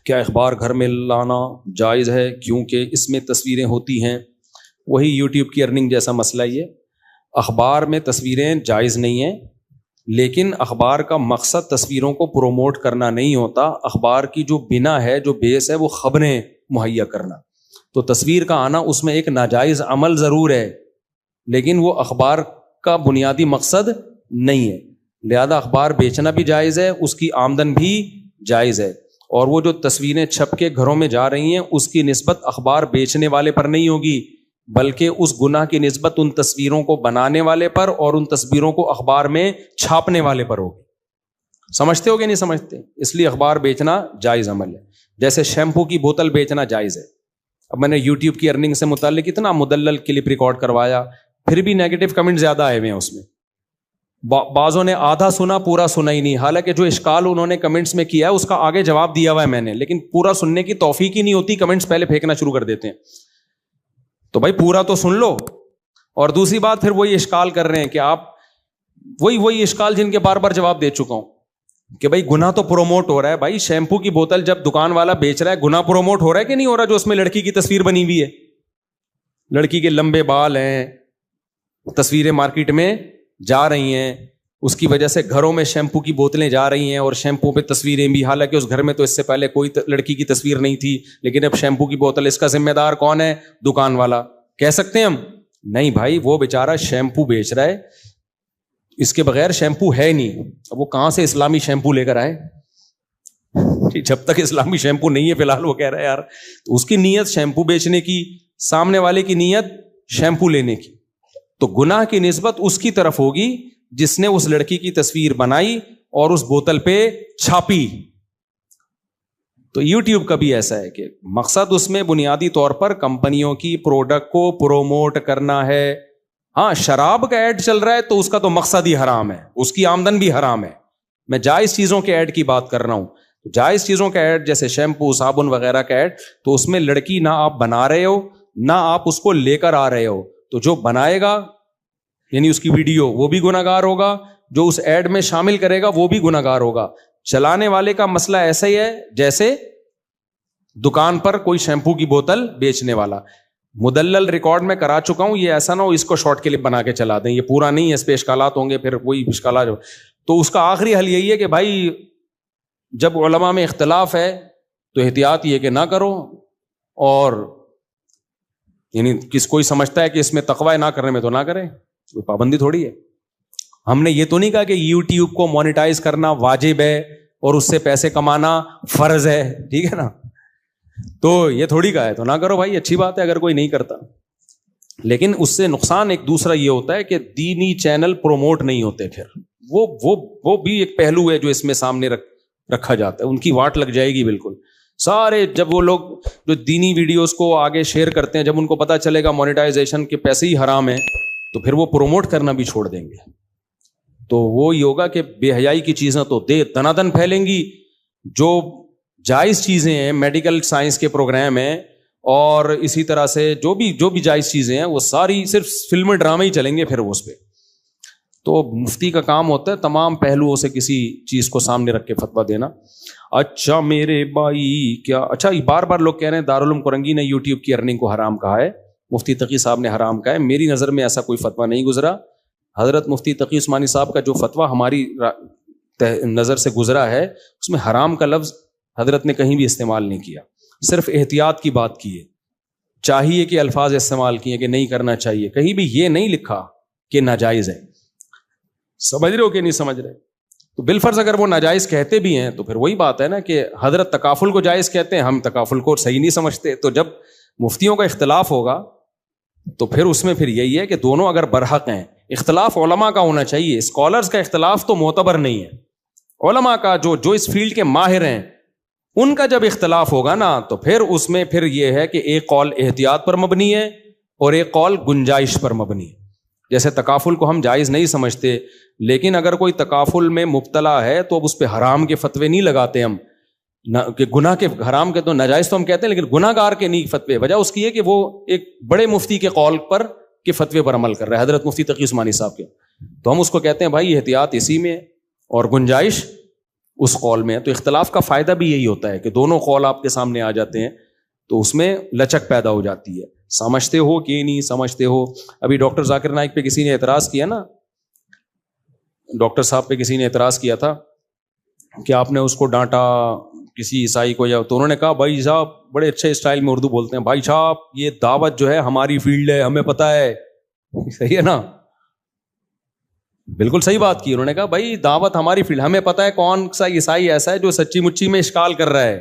کیا اخبار گھر میں لانا جائز ہے کیونکہ اس میں تصویریں ہوتی ہیں؟ وہی یوٹیوب کی ارننگ جیسا مسئلہ یہ. اخبار میں تصویریں جائز نہیں ہیں، لیکن اخبار کا مقصد تصویروں کو پروموٹ کرنا نہیں ہوتا. اخبار کی جو بنا ہے، جو بیس ہے، وہ خبریں مہیا کرنا. تو تصویر کا آنا اس میں ایک ناجائز عمل ضرور ہے، لیکن وہ اخبار کا بنیادی مقصد نہیں ہے. لہذا اخبار بیچنا بھی جائز ہے، اس کی آمدن بھی جائز ہے. اور وہ جو تصویریں چھپ کے گھروں میں جا رہی ہیں، اس کی نسبت اخبار بیچنے والے پر نہیں ہوگی، بلکہ اس گناہ کی نسبت ان تصویروں کو بنانے والے پر اور ان تصویروں کو اخبار میں چھاپنے والے پر ہوگی. سمجھتے ہو کہ نہیں سمجھتے؟ اس لیے اخبار بیچنا جائز عمل ہے. جیسے شیمپو کی بوتل بیچنا جائز ہے. اب میں نے یوٹیوب کی ارننگ سے متعلق اتنا مدلل کلپ ریکارڈ کروایا، پھر بھی نیگیٹو کمنٹ زیادہ آئے ہوئے ہیں. اس میں بعضوں نے آدھا سنا، پورا سنا ہی نہیں. حالانکہ جو اشکال انہوں نے کمنٹس میں کیا ہے اس کا آگے جواب دیا ہوا ہے میں نے، لیکن پورا سننے کی توفیق ہی نہیں ہوتی، کمنٹس پہلے پھینکنا شروع کر دیتے ہیں. تو بھائی پورا تو سن لو. اور دوسری بات، پھر وہی اشکال کر رہے ہیں کہ آپ وہی اشکال جن کے بار بار جواب دے چکا ہوں کہ بھائی گناہ تو پروموٹ ہو رہا ہے. بھائی شیمپو کی بوتل جب دکان والا بیچ رہا ہے، گناہ پروموٹ ہو رہا ہے کہ نہیں ہو رہا؟ جو اس میں لڑکی کی تصویر بنی ہوئی ہے، لڑکی کے لمبے بال ہیں، تصویریں مارکیٹ میں جا رہی ہیں، اس کی وجہ سے گھروں میں شیمپو کی بوتلیں جا رہی ہیں اور شیمپو پہ تصویریں بھی. حالانکہ اس گھر میں تو اس سے پہلے کوئی لڑکی کی تصویر نہیں تھی، لیکن اب شیمپو کی بوتل، اس کا ذمہ دار کون ہے؟ دکان والا. کہہ سکتے ہیں ہم؟ نہیں بھائی، وہ بیچارہ شیمپو بیچ رہا ہے، اس کے بغیر شیمپو ہے نہیں. اب وہ کہاں سے اسلامی شیمپو لے کر آئے؟ جب تک اسلامی شیمپو نہیں ہے فی الحال، وہ کہہ رہا ہے یار. تو اس کی نیت شیمپو بیچنے کی، سامنے والے کی نیت شیمپو لینے کی. تو گناہ کی نسبت اس کی طرف ہوگی جس نے اس لڑکی کی تصویر بنائی اور اس بوتل پہ چھاپی. تو یوٹیوب کا بھی ایسا ہے کہ مقصد اس میں بنیادی طور پر کمپنیوں کی پروڈکٹ کو پروموٹ کرنا ہے. ہاں، شراب کا ایڈ چل رہا ہے تو اس کا تو مقصد ہی حرام ہے، اس کی آمدن بھی حرام ہے. میں جائز چیزوں کے ایڈ کی بات کر رہا ہوں. جائز چیزوں کا ایڈ جیسے شیمپو، صابن وغیرہ کا ایڈ، تو اس میں لڑکی نہ آپ بنا رہے ہو نہ آپ اس کو لے کر آ رہے ہو. تو جو بنائے گا یعنی اس کی ویڈیو، وہ بھی گناہ گار ہوگا، جو اس ایڈ میں شامل کرے گا وہ بھی گناہ گار ہوگا. چلانے والے کا مسئلہ ایسا ہی ہے جیسے دکان پر کوئی شیمپو کی بوتل بیچنے والا. مدلل ریکارڈ میں کرا چکا ہوں، یہ ایسا نہ ہو اس کو شارٹ کلپ بنا کے چلا دیں، یہ پورا نہیں ہے، اس پہ اشکالات ہوں گے، پھر وہی اشکالات. تو اس کا آخری حل یہی ہے کہ بھائی جب علماء میں اختلاف ہے تو احتیاط یہ کہ نہ کرو. اور یعنی کوئی سمجھتا ہے کہ اس میں تقوی نہ کرنے میں تو نہ کرے، کوئی پابندی تھوڑی ہے. ہم نے یہ تو نہیں کہا کہ یوٹیوب کو مونیٹائز کرنا واجب ہے اور اس سے پیسے کمانا فرض ہے، ٹھیک ہے نا؟ تو یہ تھوڑی کہا ہے تو نہ کرو بھائی، اچھی بات ہے اگر کوئی نہیں کرتا. لیکن اس سے نقصان ایک دوسرا یہ ہوتا ہے کہ دینی چینل پروموٹ نہیں ہوتے. پھر وہ بھی ایک پہلو ہے جو اس میں سامنے رکھا جاتا ہے. ان کی واٹ لگ جائے گی بالکل. سارے جب وہ لوگ جو دینی ویڈیوز کو آگے شیئر کرتے ہیں، جب ان کو پتا چلے گا مونیٹائزیشن کے پیسے ہی حرام ہیں، تو پھر وہ پروموٹ کرنا بھی چھوڑ دیں گے. تو وہ یہ ہوگا کہ بے حیائی کی چیزیں تو دنادن پھیلیں گی. جو جائز چیزیں ہیں، میڈیکل سائنس کے پروگرام ہیں، اور اسی طرح سے جو بھی جائز چیزیں ہیں، وہ ساری صرف فلم ڈرامے ہی چلیں گے پھر اس پہ. تو مفتی کا کام ہوتا ہے تمام پہلوؤں سے کسی چیز کو سامنے رکھ کے فتویٰ دینا. اچھا میرے بھائی، کیا اچھا بار بار لوگ کہہ رہے ہیں دارالعلوم کرنگی نے یوٹیوب کی ارننگ کو حرام کہا ہے، مفتی تقی صاحب نے حرام کہا ہے. میری نظر میں ایسا کوئی فتویٰ نہیں گزرا. حضرت مفتی تقی عثمانی صاحب کا جو فتویٰ ہماری نظر سے گزرا ہے، اس میں حرام کا لفظ حضرت نے کہیں بھی استعمال نہیں کیا، صرف احتیاط کی بات کی ہے. چاہیے کہ الفاظ استعمال کیے کہ نہیں کرنا چاہیے، کہیں بھی یہ نہیں لکھا کہ ناجائز ہے. سمجھ رہے ہو کہ نہیں سمجھ رہے؟ تو بالفرض اگر وہ ناجائز کہتے بھی ہیں تو پھر وہی بات ہے نا کہ حضرت تکافل کو جائز کہتے ہیں، ہم تکافل کو صحیح نہیں سمجھتے. تو جب مفتیوں کا اختلاف ہوگا تو پھر اس میں پھر یہی ہے کہ دونوں اگر برحق ہیں، اختلاف علماء کا ہونا چاہیے. اسکالرز کا اختلاف تو معتبر نہیں ہے. علماء کا جو اس فیلڈ کے ماہر ہیں، ان کا جب اختلاف ہوگا نا تو پھر اس میں پھر یہ ہے کہ ایک قول احتیاط پر مبنی ہے اور ایک قول گنجائش پر مبنی ہے. جیسے تکافل کو ہم جائز نہیں سمجھتے، لیکن اگر کوئی تکافل میں مبتلا ہے تو اب اس پہ حرام کے فتوے نہیں لگاتے ہم، کہ گناہ کے حرام کے تو ناجائز تو ہم کہتے ہیں، لیکن گناہ گار کے نہیں فتوے. وجہ اس کی ہے کہ وہ ایک بڑے مفتی کے قول پر کے فتوے پر عمل کر رہا ہے، حضرت مفتی تقی عثمانی صاحب کے. تو ہم اس کو کہتے ہیں بھائی احتیاط اسی میں ہے اور گنجائش اس قول میں. تو اختلاف کا فائدہ بھی یہی ہوتا ہے کہ دونوں قول آپ کے سامنے آ جاتے ہیں تو اس میں لچک پیدا ہو جاتی ہے. سمجھتے ہو کہ نہیں سمجھتے ہو. ابھی ڈاکٹر ذاکر نائک پہ کسی نے اعتراض کیا نا, ڈاکٹر صاحب پہ کسی نے اعتراض کیا تھا کہ آپ نے اس کو ڈانٹا کسی عیسائی کو, یا تو انہوں نے کہا بھائی صاحب, بڑے اچھے اسٹائل میں اردو بولتے ہیں, بھائی صاحب یہ دعوت جو ہے ہماری فیلڈ ہے, ہمیں پتہ ہے. صحیح ہے نا, بالکل صحیح بات کی. انہوں نے کہا بھائی دعوت ہماری فیلڈ, ہمیں پتہ ہے کون سا عیسائی ایسا ہے جو سچی مچی میں اشکال کر رہا ہے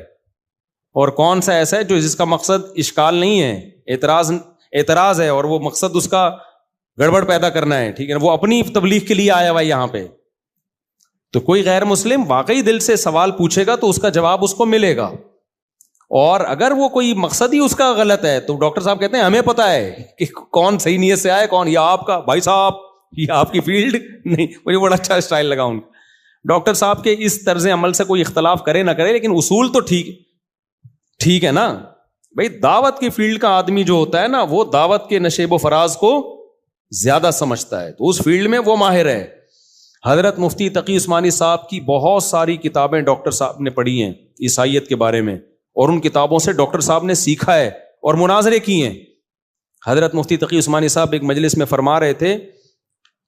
اور کون سا ایسا ہے جو جس کا مقصد اشکال نہیں ہے, اعتراض ہے اور وہ مقصد اس کا گڑبڑ پیدا کرنا ہے. ٹھیک ہے, وہ اپنی تبلیغ کے لیے آیا ہوا ہے یہاں پہ. تو کوئی غیر مسلم واقعی دل سے سوال پوچھے گا تو اس کا جواب اس کو ملے گا, اور اگر وہ کوئی مقصد ہی اس کا غلط ہے تو ڈاکٹر صاحب کہتے ہیں ہمیں پتہ ہے کہ کون صحیح نیت سے آئے, کون, یا آپ کا بھائی صاحب یہ آپ کی فیلڈ نہیں. مجھے بڑا اچھا اسٹائل لگا ان کا. ڈاکٹر صاحب کے اس طرز عمل سے کوئی اختلاف کرے نہ کرے, لیکن اصول تو ٹھیک ہے نا بھائی. دعوت کی فیلڈ کا آدمی جو ہوتا ہے نا, وہ دعوت کے نشیب و فراز کو زیادہ سمجھتا ہے, تو اس فیلڈ میں وہ ماہر ہے. حضرت مفتی تقی عثمانی صاحب کی بہت ساری کتابیں ڈاکٹر صاحب نے پڑھی ہیں عیسائیت کے بارے میں, اور ان کتابوں سے ڈاکٹر صاحب نے سیکھا ہے اور مناظرے کی ہیں. حضرت مفتی تقی عثمانی صاحب ایک مجلس میں فرما رہے تھے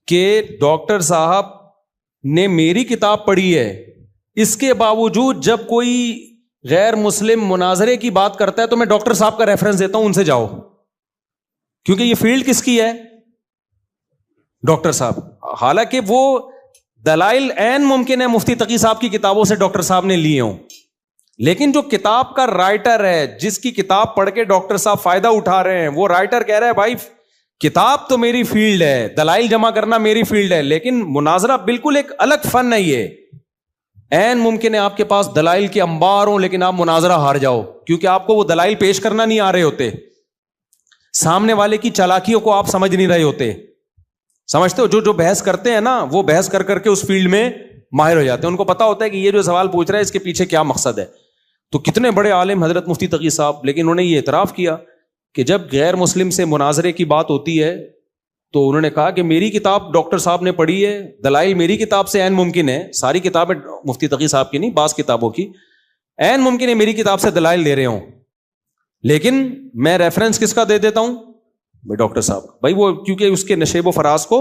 کہ ڈاکٹر صاحب نے میری کتاب پڑھی ہے, اس کے باوجود جب کوئی غیر مسلم مناظرے کی بات کرتا ہے تو میں ڈاکٹر صاحب کا ریفرنس دیتا ہوں, ان سے جاؤ, کیونکہ یہ فیلڈ کس کی ہے, ڈاکٹر صاحب. حالانکہ وہ دلائل عین ممکن ہے مفتی تقی صاحب کی کتابوں سے ڈاکٹر صاحب نے لیے ہوں, لیکن جو کتاب کا رائٹر ہے, جس کی کتاب پڑھ کے ڈاکٹر صاحب فائدہ اٹھا رہے ہیں, وہ رائٹر کہہ رہا ہے بھائی کتاب تو میری فیلڈ ہے, دلائل جمع کرنا میری فیلڈ ہے, لیکن مناظرہ بالکل ایک الگ فن ہے. یہ عین ممکن ہے آپ کے پاس دلائل کے انبار ہوں لیکن آپ مناظرہ ہار جاؤ, کیونکہ آپ کو وہ دلائل پیش کرنا نہیں آ رہے ہوتے, سامنے والے کی چالاکیوں کو آپ سمجھ نہیں رہے ہوتے. سمجھتے ہو, جو بحث کرتے ہیں نا وہ بحث کر کے اس فیلڈ میں ماہر ہو جاتے ہیں, ان کو پتا ہوتا ہے کہ یہ جو سوال پوچھ رہا ہے اس کے پیچھے کیا مقصد ہے. تو کتنے بڑے عالم حضرت مفتی تقی صاحب, لیکن انہوں نے یہ اعتراف کیا کہ جب غیر مسلم سے مناظرے کی بات ہوتی ہے تو انہوں نے کہا کہ میری کتاب ڈاکٹر صاحب نے پڑھی ہے, دلائل میری کتاب سے عین ممکن ہے, ساری کتابیں مفتی تقی صاحب کی نہیں, بعض کتابوں کی عین ممکن ہے میری کتاب سے دلائل دے رہے ہوں, لیکن میں ریفرنس کس کا دے دیتا ہوں, بھائی ڈاکٹر صاحب. بھائی وہ کیونکہ اس کے نشیب و فراز کو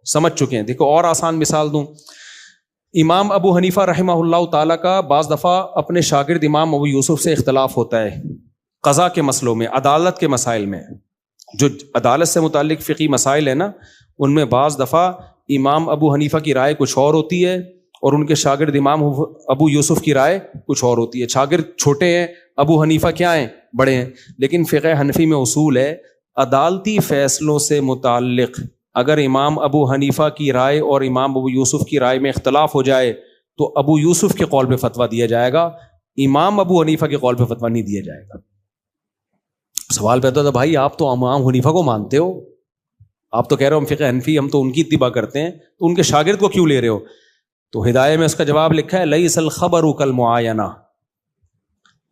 سمجھ چکے ہیں. دیکھو اور آسان مثال دوں, امام ابو حنیفہ رحمہ اللہ تعالیٰ کا بعض دفعہ اپنے شاگرد امام ابو یوسف سے اختلاف ہوتا ہے قضا کے مسئلوں میں, عدالت کے مسائل میں. جو عدالت سے متعلق فقہی مسائل ہیں نا, ان میں بعض دفعہ امام ابو حنیفہ کی رائے کچھ اور ہوتی ہے اور ان کے شاگرد امام ابو یوسف کی رائے کچھ اور ہوتی ہے. شاگرد چھوٹے ہیں, ابو حنیفہ کیا ہیں, بڑے ہیں, لیکن فقہ حنفی میں اصول ہے عدالتی فیصلوں سے متعلق اگر امام ابو حنیفہ کی رائے اور امام ابو یوسف کی رائے میں اختلاف ہو جائے تو ابو یوسف کے قول پہ فتویٰ دیا جائے گا, امام ابو حنیفہ کے قول پہ فتویٰ نہیں دیا جائے گا. سوال پیدا تھا بھائی آپ تو امام حنیفہ کو مانتے ہو, آپ تو کہہ رہے ہو ہم فقہ حنفی, ہم تو ان کی اتباع کرتے ہیں, تو ان کے شاگرد کو کیوں لے رہے ہو؟ تو ہدایہ میں اس کا جواب لکھا ہے لیس الخبر کالمعاینہ,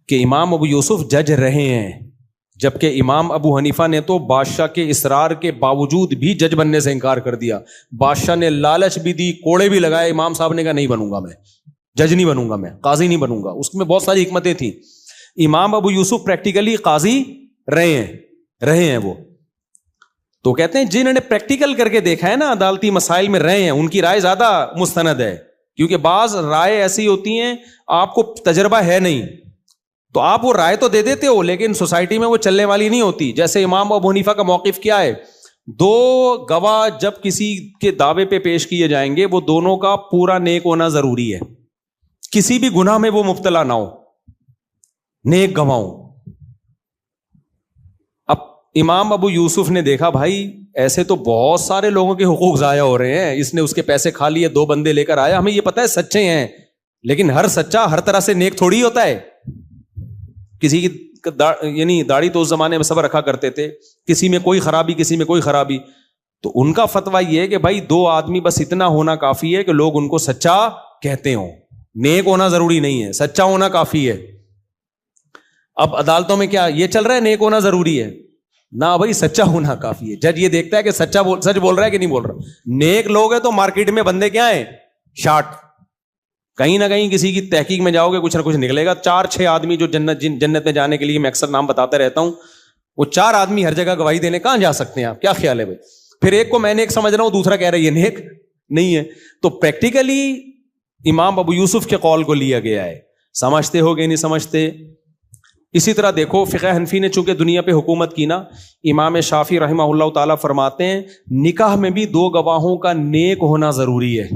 کہ امام ابو یوسف جج رہے ہیں, جبکہ امام ابو حنیفہ نے تو بادشاہ کے اصرار کے باوجود بھی جج بننے سے انکار کر دیا. بادشاہ نے لالچ بھی دی, کوڑے بھی لگائے, امام صاحب نے کہا نہیں بنوں گا, میں جج نہیں بنوں گا, میں قاضی نہیں بنوں گا. اس میں بہت ساری حکمتیں تھیں. امام ابو یوسف پریکٹیکلی قاضی رہے ہیں وہ. تو کہتے ہیں جنہوں نے پریکٹیکل کر کے دیکھا ہے نا, عدالتی مسائل میں رہے ہیں, ان کی رائے زیادہ مستند ہے, کیونکہ بعض رائے ایسی ہوتی ہیں آپ کو تجربہ ہے نہیں تو آپ وہ رائے تو دے دیتے ہو لیکن سوسائٹی میں وہ چلنے والی نہیں ہوتی. جیسے امام ابو حنیفہ کا موقف کیا ہے, 2 گواہ جب کسی کے دعوے پہ پیش کیے جائیں گے وہ دونوں کا پورا نیک ہونا ضروری ہے, کسی بھی گناہ میں وہ مبتلا نہ ہو, نیک گواہ ہوں. اب امام ابو یوسف نے دیکھا بھائی ایسے تو بہت سارے لوگوں کے حقوق ضائع ہو رہے ہیں, اس نے اس کے پیسے کھا لیے, 2 بندے لے کر آیا, ہمیں یہ پتا ہے سچے ہیں, لیکن ہر سچا ہر طرح سے نیک تھوڑی ہوتا ہے. کسی کی یعنی داڑھی تو اس زمانے میں سب رکھا کرتے تھے, کسی میں کوئی خرابی کسی میں کوئی خرابی. تو ان کا فتویٰ یہ ہے کہ بھائی 2 آدمی بس اتنا ہونا کافی ہے کہ لوگ ان کو سچا کہتے ہوں, نیک ہونا ضروری نہیں ہے, سچا ہونا کافی ہے. اب عدالتوں میں کیا یہ چل رہا ہے نیک ہونا ضروری ہے نہ بھائی سچا ہونا کافی ہے. جج یہ دیکھتا ہے کہ سچ بول رہا ہے کہ نہیں بول رہا. نیک لوگ ہیں تو مارکیٹ میں بندے کیا ہیں, شارٹ, کہیں نہ کہیں کسی کی تحقیق میں جاؤ گے کچھ نہ کچھ نکلے گا. 4-6 آدمی جو جنت میں جانے کے لیے میں اکثر نام بتاتا رہتا ہوں, وہ 4 آدمی ہر جگہ گواہی دینے کہاں جا سکتے ہیں آپ؟ کیا خیال ہے بھائی؟ پھر ایک کو میں نیک سمجھ رہا ہوں, دوسرا کہہ رہا ہے یہ نیک نہیں ہے. تو پریکٹیکلی امام ابو یوسف کے قول کو لیا گیا ہے. سمجھتے ہو گے نہیں سمجھتے. اسی طرح دیکھو فقہ حنفی نے چونکہ دنیا پہ حکومت کی نا, امام شافعی رحمہ اللہ تعالیٰ فرماتے ہیں نکاح میں بھی 2 گواہوں کا نیک ہونا ضروری ہے,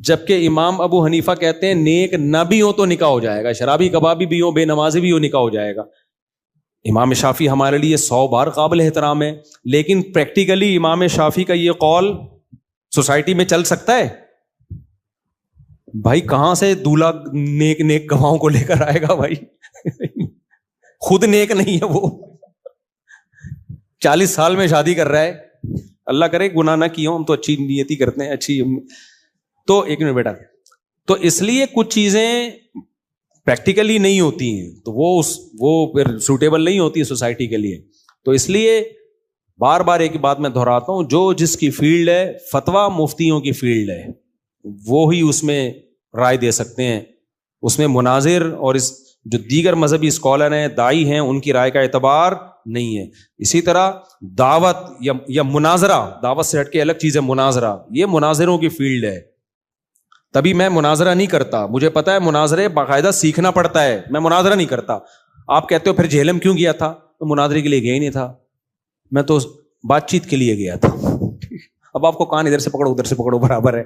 جبکہ امام ابو حنیفہ کہتے ہیں نیک نہ بھی ہو تو نکاح ہو جائے گا, شرابی کبابی بھی ہو, بے نمازی بھی ہو, نکاح ہو جائے گا. امام شافعی ہمارے لیے 100 بار قابل احترام ہے, لیکن پریکٹیکلی امام شافعی کا یہ قول سوسائٹی میں چل سکتا ہے؟ بھائی کہاں سے دولہا نیک گواہوں کو لے کر آئے گا بھائی؟ خود نیک نہیں ہے وہ, 40 سال میں شادی کر رہا ہے. اللہ کرے گناہ نہ کیوں, ہم تو اچھی نیتی کرتے ہیں, اچھی. تو ایک منٹ بیٹا, تو اس لیے کچھ چیزیں پریکٹیکلی نہیں ہوتی ہیں تو وہ پھر سوٹیبل نہیں ہوتی سوسائٹی کے لیے. تو اس لیے بار بار ایک بات میں دہراتا ہوں, جو جس کی فیلڈ ہے, فتویٰ مفتیوں کی فیلڈ ہے, وہی اس میں رائے دے سکتے ہیں. اس میں مناظر اور اس جو دیگر مذہبی اسکالر ہیں, دائی ہیں, ان کی رائے کا اعتبار نہیں ہے. اسی طرح دعوت یا مناظرہ, دعوت سے ہٹ کے الگ چیز ہے مناظرہ, یہ مناظروں کی فیلڈ ہے. تبھی میں مناظرہ نہیں کرتا, مجھے پتا ہے مناظرے باقاعدہ سیکھنا پڑتا ہے, میں مناظرہ نہیں کرتا. آپ کہتے ہو پھر جہلم کیوں گیا تھا؟ تو مناظرے کے لیے گیا ہی نہیں تھا, میں تو بات چیت کے لیے گیا تھا. اب آپ کو کان ادھر سے پکڑو ادھر سے پکڑو برابر ہے.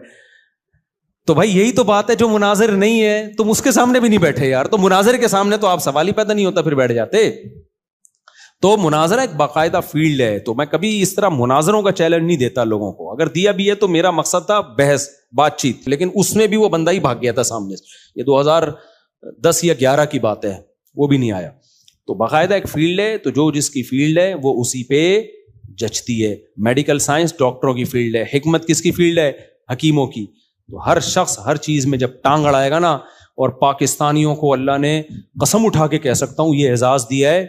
تو بھائی یہی تو بات ہے, جو مناظر نہیں ہے تم اس کے سامنے بھی نہیں بیٹھے یار, تو مناظر کے سامنے تو آپ سوال ہی پیدا نہیں ہوتا, پھر بیٹھ جاتے. تو مناظرہ ایک باقاعدہ فیلڈ ہے. تو میں کبھی اس طرح مناظروں کا چیلنج نہیں دیتا لوگوں کو, اگر دیا بھی ہے تو میرا مقصد تھا بحث بات چیت, لیکن اس میں بھی وہ بندہ ہی بھاگ گیا تھا سامنے سے. یہ 2010 یا 11 کی بات ہے, وہ بھی نہیں آیا. تو باقاعدہ ایک فیلڈ ہے, تو جو جس کی فیلڈ ہے وہ اسی پہ جچتی ہے. میڈیکل سائنس ڈاکٹروں کی فیلڈ ہے, حکمت کس کی فیلڈ ہے؟ حکیموں کی. تو ہر شخص ہر چیز میں جب ٹانگ اڑائے گا نا, اور پاکستانیوں کو اللہ نے قسم اٹھا کے کہہ سکتا ہوں یہ اعزاز دیا ہے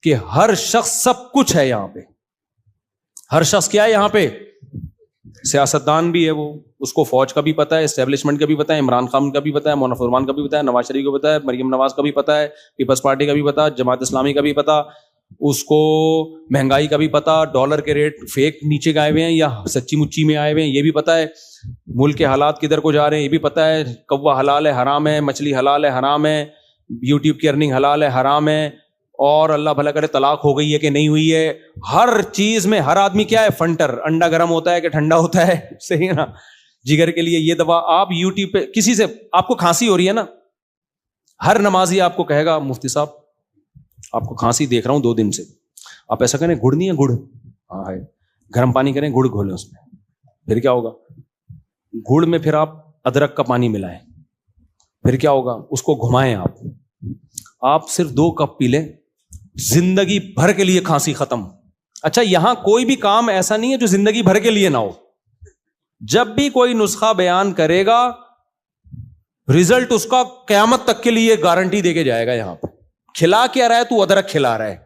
کہ ہر شخص سب کچھ ہے یہاں پہ. ہر شخص کیا ہے یہاں پہ؟ سیاستدان بھی ہے, وہ اس کو فوج کا بھی پتا ہے, اسٹیبلشمنٹ کا بھی پتا ہے, عمران خان کا بھی پتا ہے, مولانا فرمان کا بھی پتا ہے, نواز شریف کو پتا ہے, مریم نواز کا بھی پتا ہے, پیپلز پارٹی کا بھی پتا, جماعت اسلامی کا بھی پتا, اس کو مہنگائی کا بھی پتا, ڈالر کے ریٹ فیک نیچے گئے ہوئے ہیں یا سچی مچی میں آئے ہوئے ہیں یہ بھی پتا ہے, ملک کے حالات کدھر کو جا رہے ہیں یہ بھی پتا ہے, کوا حلال ہے حرام ہے, مچھلی حلال ہے حرام ہے, یوٹیوب کی ارننگ حلال ہے حرام ہے, اور اللہ بھلا کرے طلاق ہو گئی ہے کہ نہیں ہوئی ہے. ہر چیز میں ہر آدمی کیا ہے؟ فنٹر. انڈا گرم ہوتا ہے کہ ٹھنڈا ہوتا ہے؟ صحیح ہے نا. جگر کے لیے یہ دوا. آپ یوٹیوب پہ کسی سے آپ کو کھانسی ہو رہی ہے نا, ہر نمازی آپ کو کہے گا مفتی صاحب آپ کو کھانسی دیکھ رہا ہوں 2 دن سے, آپ ایسا کریں گڑ نہیں ہے گڑ, ہاں ہے, گرم پانی کریں گڑ گھولیں اس میں, پھر کیا ہوگا؟ گڑ میں پھر آپ ادرک کا پانی ملائیں, پھر کیا ہوگا؟ اس کو گھمائیں آپ صرف 2 کپ پی لیں, زندگی بھر کے لیے کھانسی ختم. اچھا یہاں کوئی بھی کام ایسا نہیں ہے جو زندگی بھر کے لیے نہ ہو. جب بھی کوئی نسخہ بیان کرے گا رزلٹ اس کا قیامت تک کے لیے گارنٹی دے کے جائے گا. یہاں پہ کھلا کیا رہا ہے؟ تو ادرک کھلا رہا ہے,